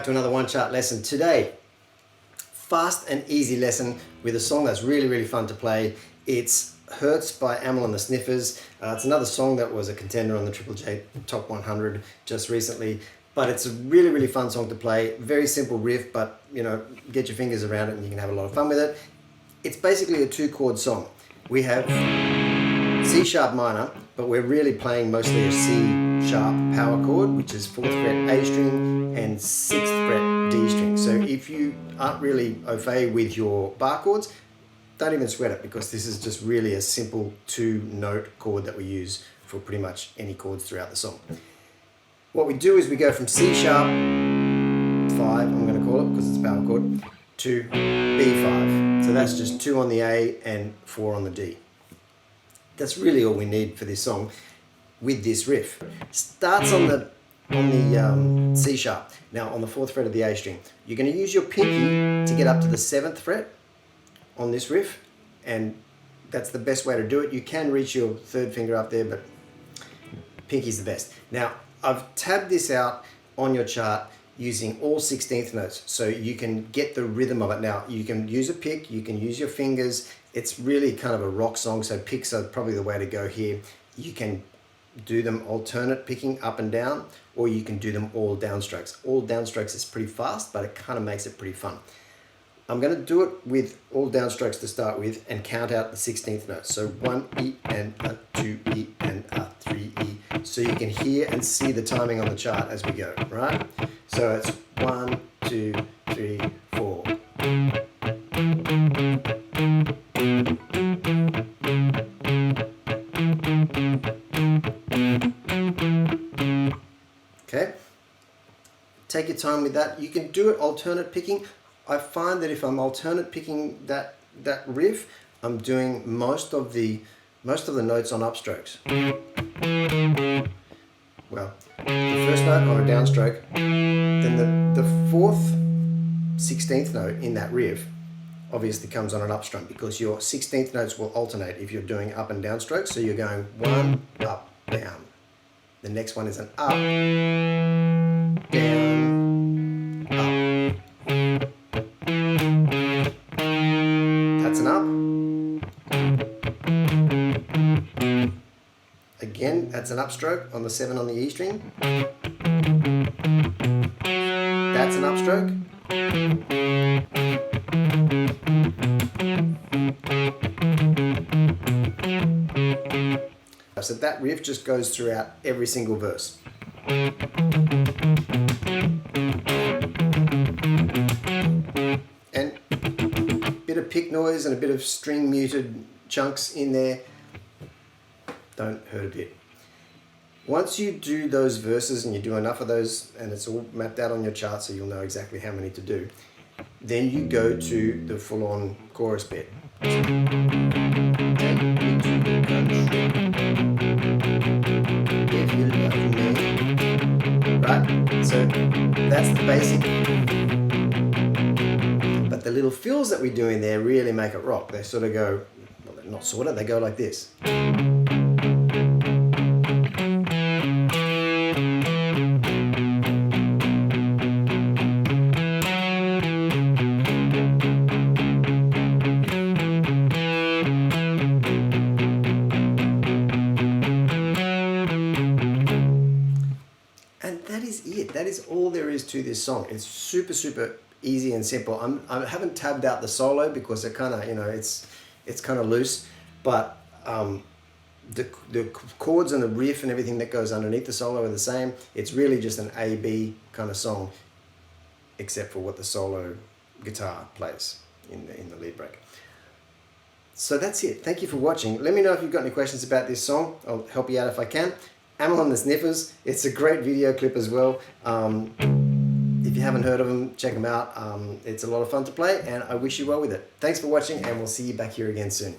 to another One Chart lesson. Today, fast and easy lesson with a song that's really fun to play. It's Hertz by Amyl and the Sniffers. It's another song that was a contender on the Triple J Top 100 just recently, but it's a really fun song to play. Very simple riff, but you know, get your fingers around it and you can have a lot of fun with it. It's basically a 2-chord song. We have C sharp minor, but we're really playing mostly a C sharp power chord, which is 4th fret A string and 6th fret D string. So if you aren't really au fait with your bar chords, don't even sweat it, because this is just really a simple 2-note chord that we use for pretty much any chords throughout the song. What we do is we go from C sharp 5, I'm going to call it because it's a power chord, to B5. So that's just 2 on the A and 4 on the D. That's really all we need for this song with this riff. Starts on the C sharp. Now on the 4th fret of the A string. You're going to use your pinky to get up to the 7th fret on this riff, and that's the best way to do it. You can reach your 3rd finger up there, but pinky's the best. Now I've tabbed this out on your chart using all 16th notes, so you can get the rhythm of it. Now you can use a pick, you can use your fingers. It's really kind of a rock song, so picks are probably the way to go here. You can do them alternate picking up and down, or you can do them all downstrokes. All downstrokes is pretty fast, but it kind of makes it pretty fun. I'm going to do it with all downstrokes to start with and count out the 16th notes. So 1 E and a 2 E and a 3 E. So you can hear and see the timing on the chart as we go, right? So it's 1, 2, 3, 4. Okay, take your time with that. You can do it alternate picking. I find that if I'm alternate picking that riff, I'm doing most of the notes on upstrokes. Well, the first note on a downstroke, then the 4th 16th note in that riff obviously comes on an upstrum, because your 16th notes will alternate if you're doing up and down strokes. So you're going 1, up, down. The next one is an up, down, up. That's an up. Again, that's an upstroke on the 7 on the E string. That's an upstroke. So that riff just goes throughout every single verse. And a bit of pick noise and a bit of string muted chunks in there don't hurt a bit. Once you do those verses and you do enough of those, and it's all mapped out on your chart so you'll know exactly how many to do, then you go to the full-on chorus bit. Take me to the country, if you love me. Right? So that's the basic. But the little fills that we do in there really make it rock. They sort of go, well, not sort of, they go like this. That is all there is to this song. It's super easy and simple. I haven't tabbed out the solo because it kind of, you know, it's kind of loose, but the chords and the riff and everything that goes underneath the solo are the same. It's really just an A-B kind of song, except for what the solo guitar plays in the lead break. So that's it. Thank you for watching. Let me know if you've got any questions about this song. I'll help you out if I can. Amyl and the Sniffers. It's a great video clip as well. If you haven't heard of them, check them out. It's a lot of fun to play, and I wish you well with it. Thanks for watching, and we'll see you back here again soon.